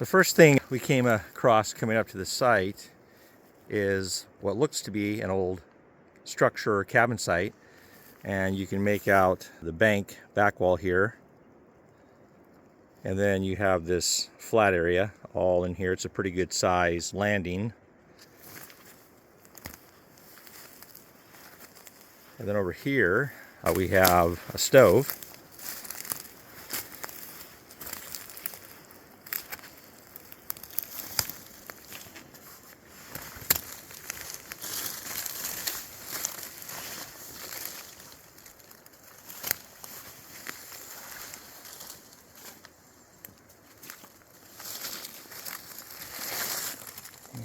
The first thing we came across coming up to the site is what looks to be an old structure or cabin site, and you can make out the bank back wall here, and then you have this flat area all in here. It's a pretty good size landing, and then over here we have a stove.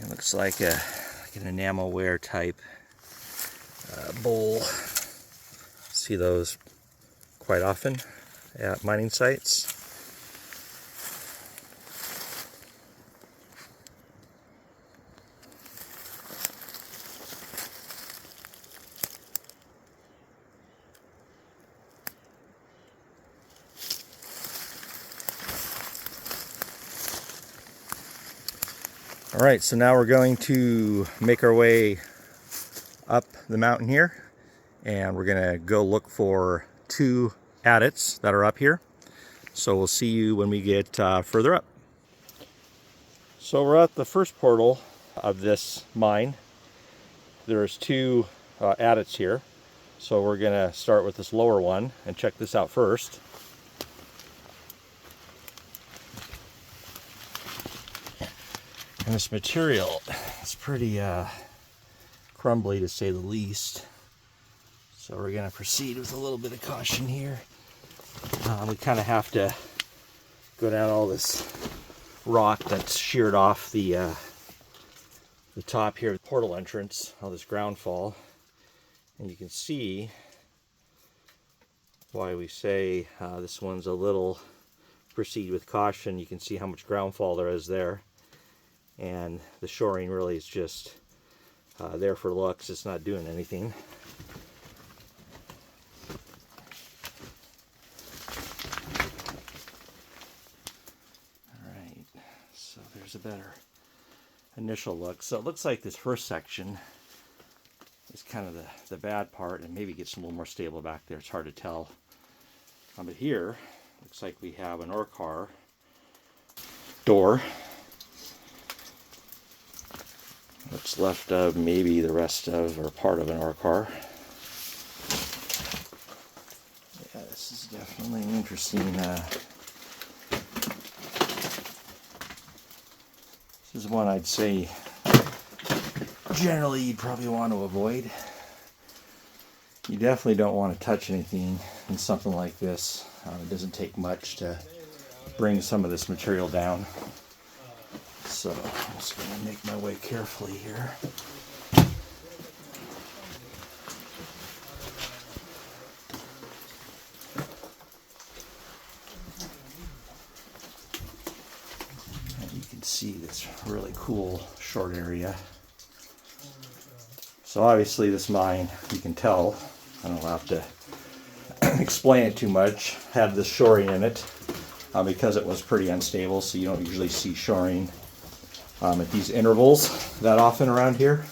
It looks like an enamelware type bowl. See those quite often at mining sites. All right, so now we're going to make our way up the mountain here, and we're gonna go look for 2 adits that are up here. So we'll see you when we get further up. So we're at the first portal of this mine. There's 2 adits here. So we're gonna start with this lower one and check this out first. And this material is pretty crumbly, to say the least. So we're going to proceed with a little bit of caution here. We kind of have to go down all this rock that's sheared off the top here, the portal entrance, all this ground fall. And you can see why we say this one's a little proceed with caution. You can see how much ground fall there is there. And the shoring really is just there for looks. It's not doing anything. Alright, so there's a better initial look. So it looks like this first section is kind of the bad part, and maybe gets a little more stable back there. It's hard to tell. But here, looks like we have an ore car door. What's left of maybe the rest of or part of an ore car. Yeah, this is definitely an interesting. This is one I'd say generally you'd probably want to avoid. You definitely don't want to touch anything in something like this. It doesn't take much to bring some of this material down. So I'm just going to make my way carefully here. And you can see this really cool short area. So obviously this mine, you can tell, I don't have to explain it too much, had this shoring in it because it was pretty unstable, so you don't usually see shoring at these intervals that often around here.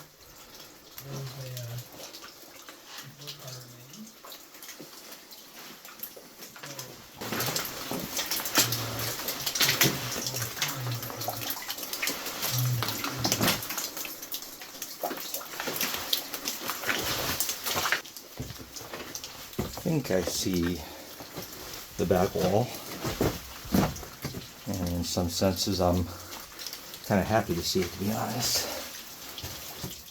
I think I see the back wall, and in some senses I'm kind of happy to see it, to be honest.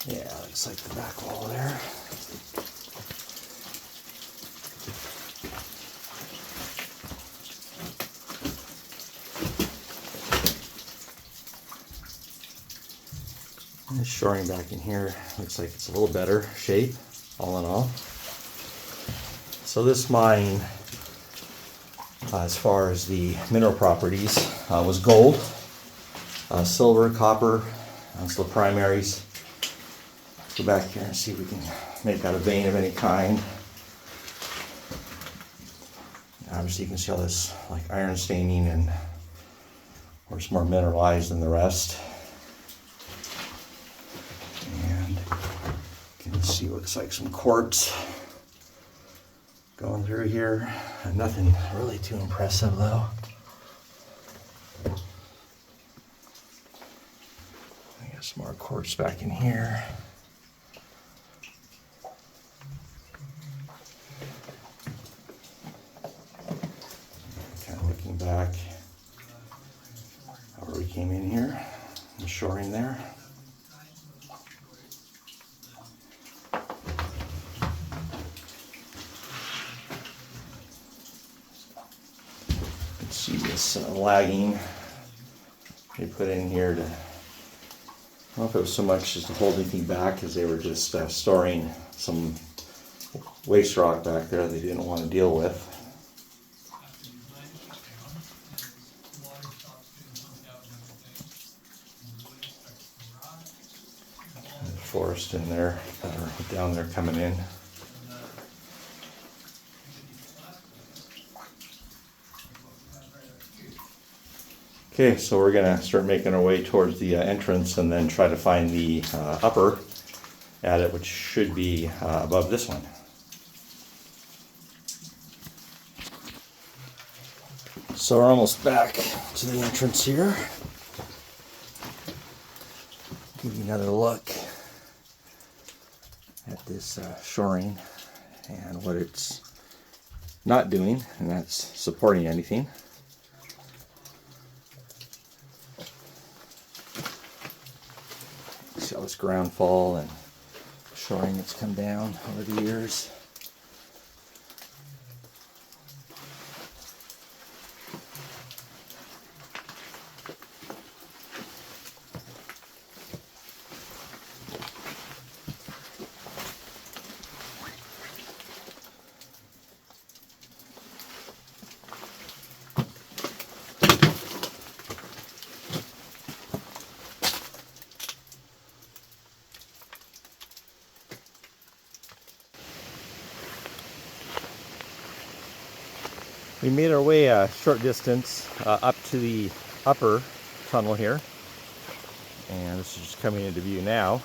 Yeah, looks like the back wall there. And this shoring back in here looks like it's a little better shape, all in all. So this mine, as far as the mineral properties, was gold. Silver, copper, that's the primaries. Let's go back here and see if we can make out a vein of any kind. Obviously you can see all this like iron staining and Or it's more mineralized than the rest. And you can see what looks like some quartz going through here. Nothing really too impressive though. I got some more quartz back in here. Kind of looking back where we came in here, the shoring there. See this lagging they put in here to, I don't know if it was so much just to hold anything back as they were just storing some waste rock back there they didn't want to deal with. And the forest in there, or down there coming in. Okay, so we're going to start making our way towards the entrance and then try to find the upper adit, which should be above this one. So we're almost back to the entrance here. Give you another look at this shoring and what it's not doing, and that's supporting anything. See all this ground fall and shoring that's come down over the years. We made our way a short distance up to the upper tunnel here, and this is just coming into view now.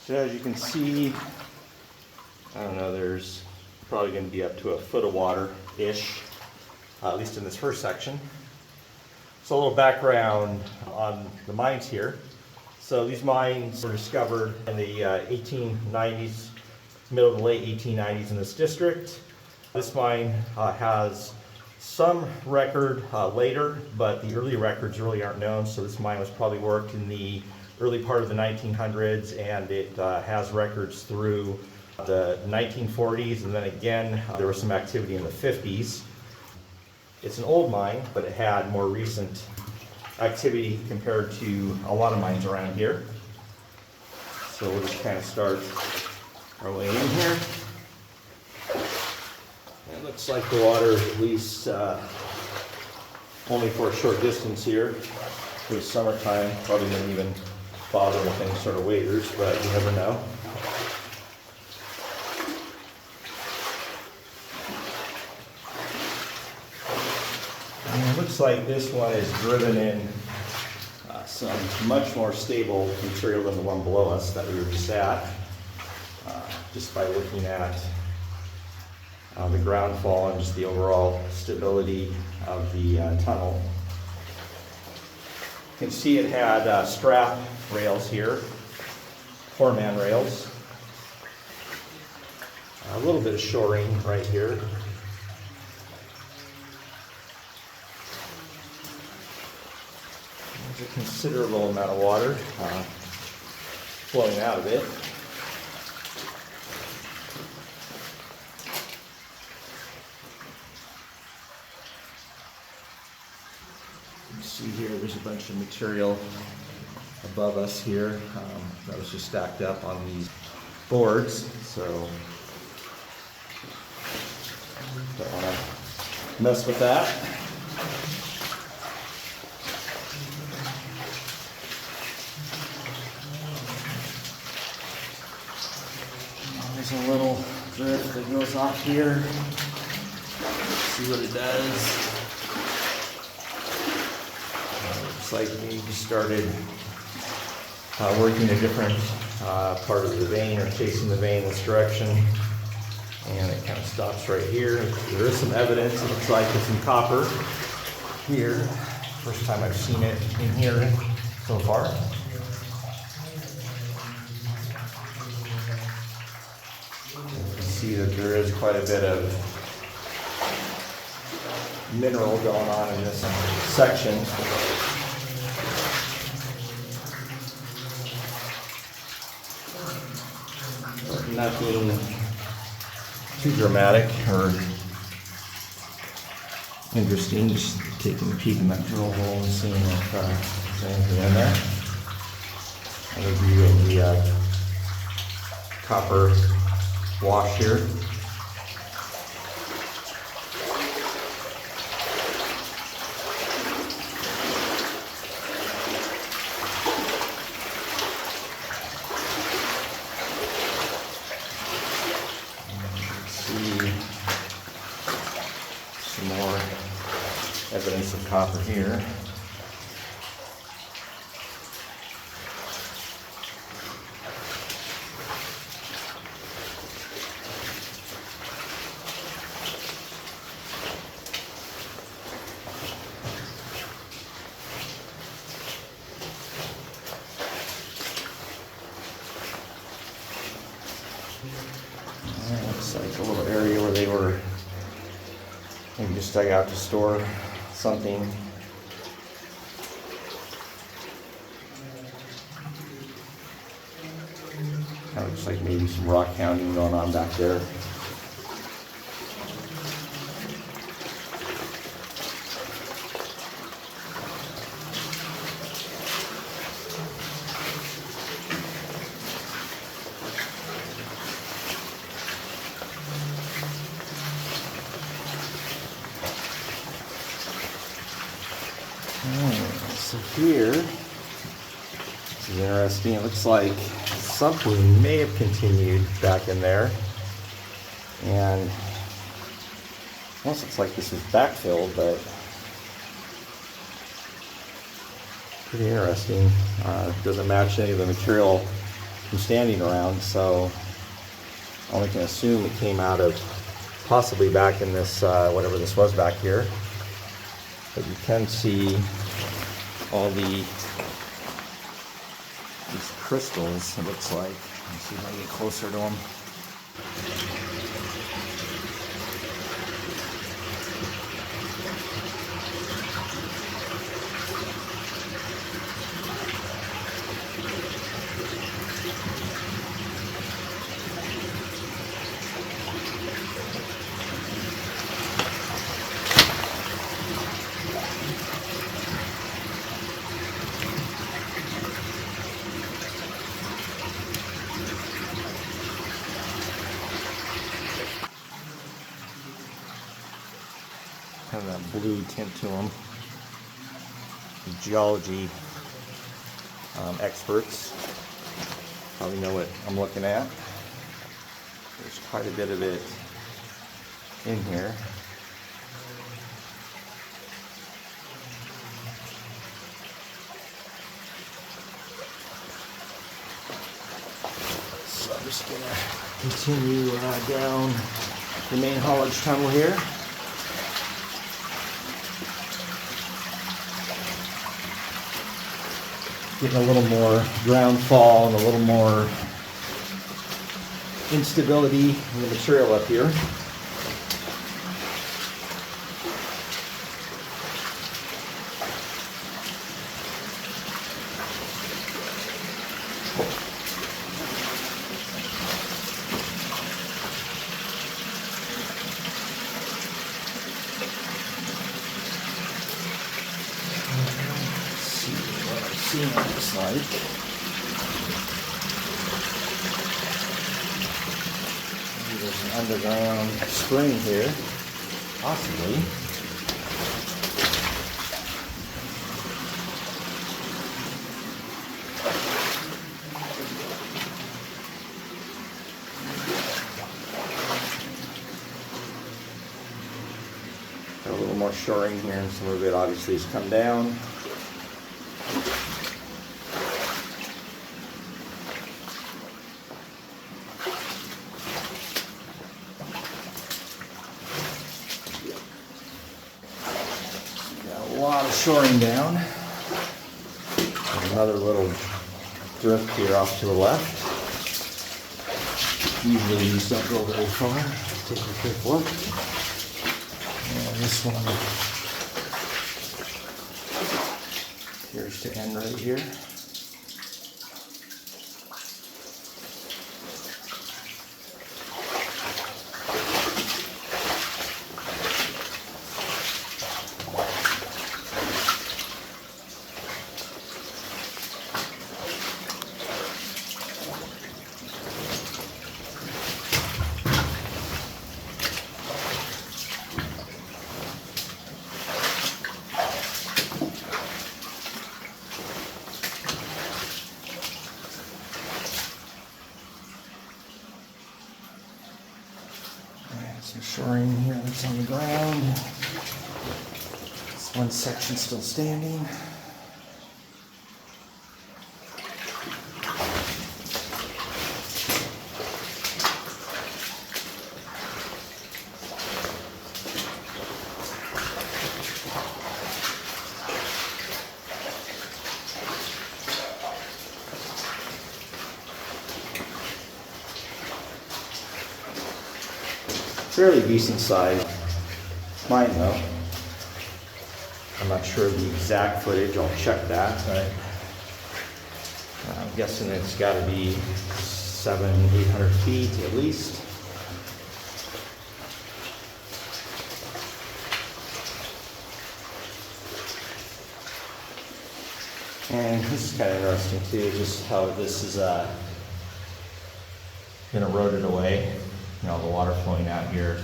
So as you can see, I don't know, there's probably going to be up to a foot of water-ish, at least in this first section. So a little background on the mines here. So these mines were discovered in the 1890s, middle to late 1890s in this district. This mine has some record later, but the early records really aren't known. So this mine was probably worked in the early part of the 1900s, and it has records through the 1940s, and then again there was some activity in the 50s. It's an old mine, but it had more recent activity compared to a lot of mines around here. So we'll just kind of start our way in here. It looks like the water is at least only for a short distance here. For the summertime, probably didn't even bother with any sort of waders, but you never know. And it looks like this one is driven in some much more stable material than the one below us that we were just at, just by looking at the ground fall and just the overall stability of the tunnel. You can see it had strap rails here, 4-man rails. A little bit of shoring right here. There's a considerable amount of water flowing out of it. See here, there's a bunch of material above us here that was just stacked up on these boards, so don't want to mess with that. There's a little drift that goes off here. See what it does. like maybe started working a different part of the vein or chasing the vein this direction. And it kind of stops right here. There is some evidence, it looks like, of some copper here. First time I've seen it in here so far. You can see that there is quite a bit of mineral going on in this section. Nothing too dramatic or interesting, just taking a peek in that drill hole and seeing if there's anything in there. Another view of the copper wash here. Some more evidence of copper here. Looks like a little area where they were maybe just dug out to store something. Kind of looks like maybe some rock hounding going on back there. So here, this is interesting. It looks like something may have continued back in there, and almost looks like this was backfilled, but pretty interesting. Doesn't match any of the material from standing around, so I only can assume it came out of possibly back in this whatever this was back here. But you can see all these crystals, it looks like. Let's see if I can get closer to them. Kind of that blue tint to them. Geology experts probably know what I'm looking at. There's quite a bit of it in here. So I'm just gonna continue down the main haulage tunnel here. Getting a little more ground fall and a little more instability in the material up here. What it looks like. Maybe there's an underground spring here, possibly. Got a little more shoring here, and some of it obviously has come down. lot of shoring down. There's another little drift here off to the left. Usually these don't go very far. Take a quick look. And this one appears to end right here. Some shoring here that's on the ground. This one section still standing. Fairly decent size mine though. I'm not sure of the exact footage, I'll check that, but I'm guessing it's got to be 700-800 feet at least. And this is kind of interesting too, just how this is been eroded away. You know, the water flowing out here,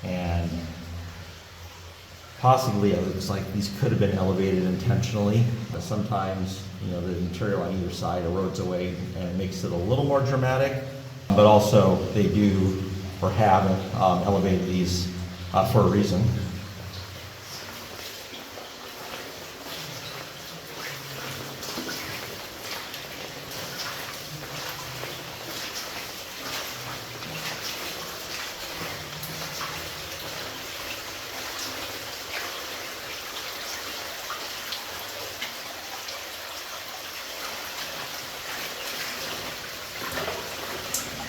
and possibly it looks like these could have been elevated intentionally. But sometimes, you know, the material on either side erodes away and it makes it a little more dramatic. But also, they do or have elevated these for a reason.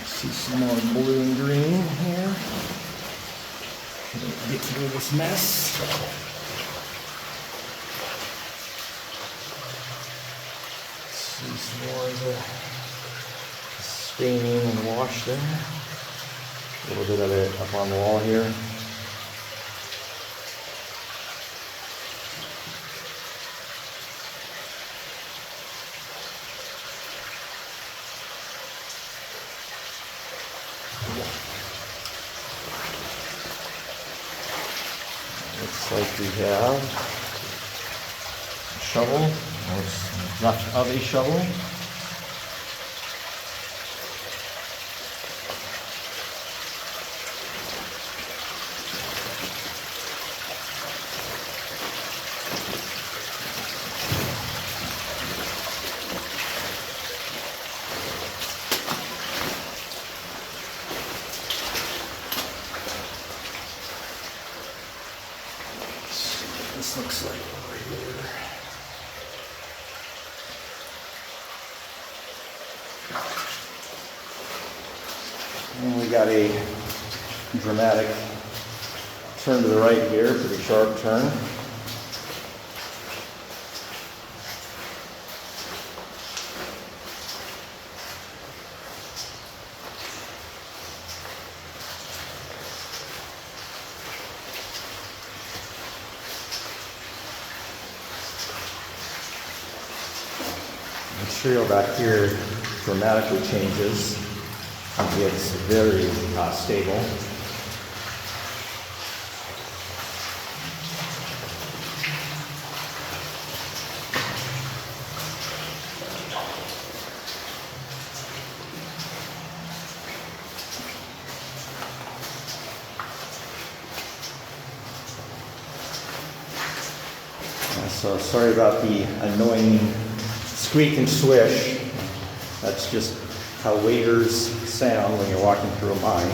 See some more blue and green here. Get through this mess. See some more of the staining and wash there. A little bit of it up on the wall here. Looks like we have a shovel, or what's left of a shovel. This looks like over here. And we got a dramatic turn to the right here, pretty sharp turn. Material back here dramatically changes and gets very stable. So sorry about the annoying squeak and swish. That's just how waders sound when you're walking through a mine.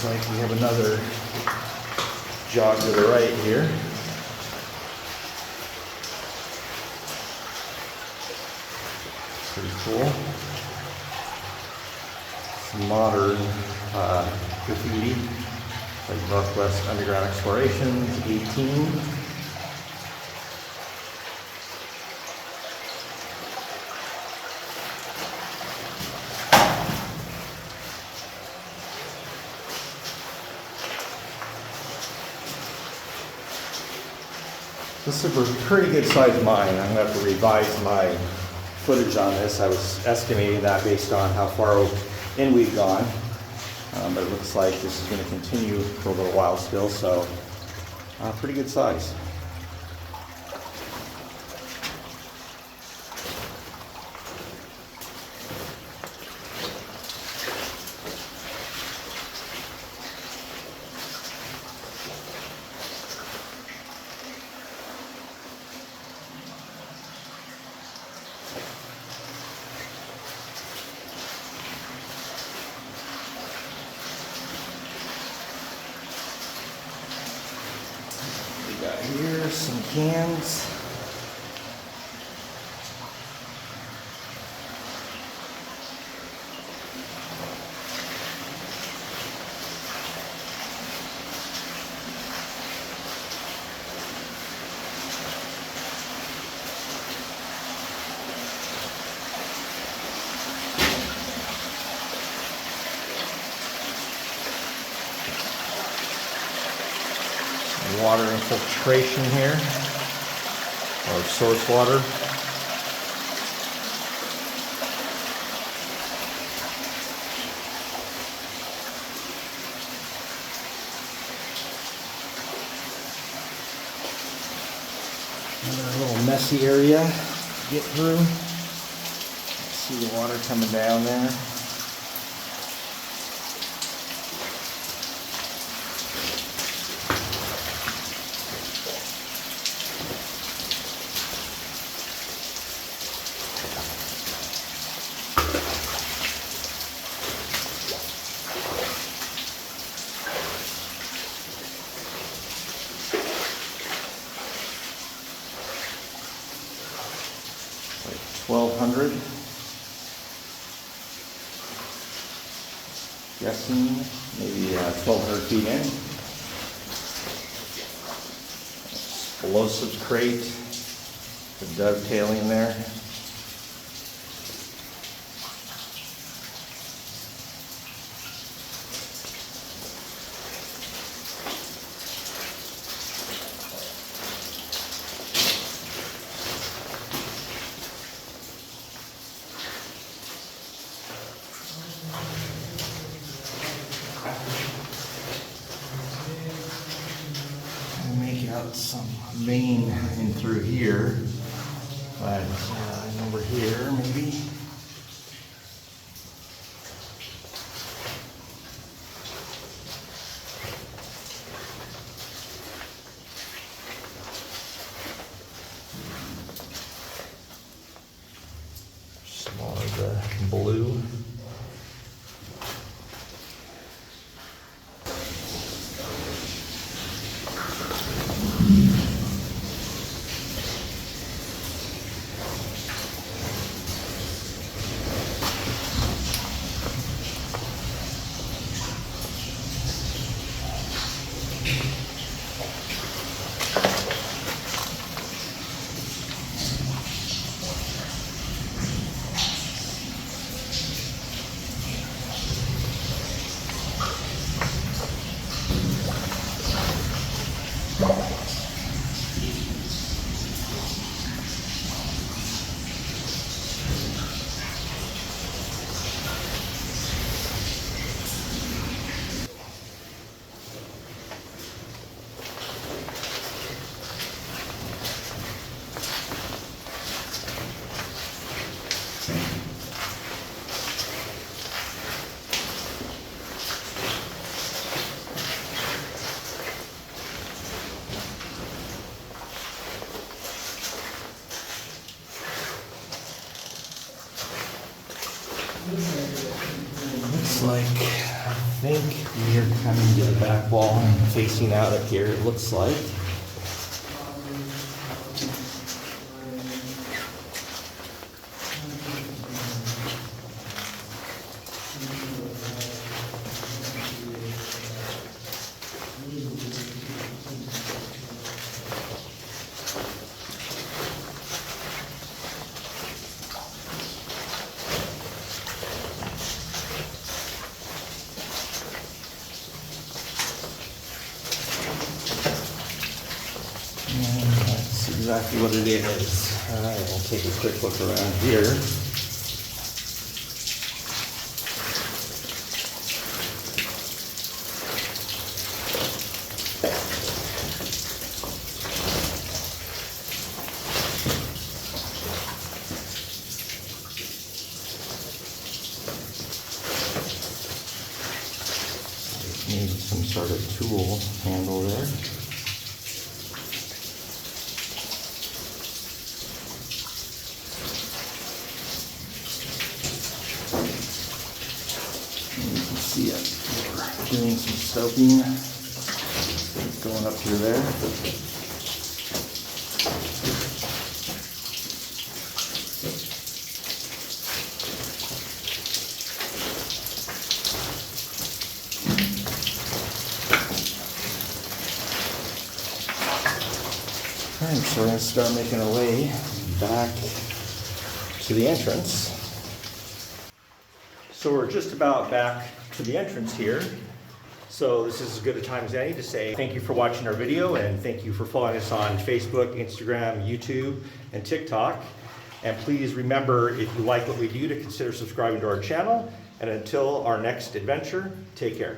like we have another jog to the right here. Pretty cool. Some modern graffiti, like Northwest Underground Explorations, 18. This is a pretty good sized mine. I'm going to have to revise my footage on this. I was estimating that based on how far in we've gone. But it looks like this is going to continue for a little while still, so pretty good size. Got here some cans. Water infiltration here, or source water. Another little messy area to get through. See the water coming down there. Like 1,200. Guessing maybe 1,200 feet in. Explosives crate, the dovetailing there. Make out some vein in through here, but over here maybe. Some more of the blue. Looks like think we are coming to the back wall and facing out of here, it looks like. That's exactly what it is. All right, we'll take a quick look around here. Maybe some sort of tool handle there. See it. We're doing some soaping, going up through there. All right, so we're going to start making our way back to the entrance. So we're just about back to the entrance here. So this is as good a time as any to say thank you for watching our video, and thank you for following us on Facebook, Instagram, YouTube, and TikTok. And please remember, if you like what we do, to consider subscribing to our channel. And until our next adventure, take care.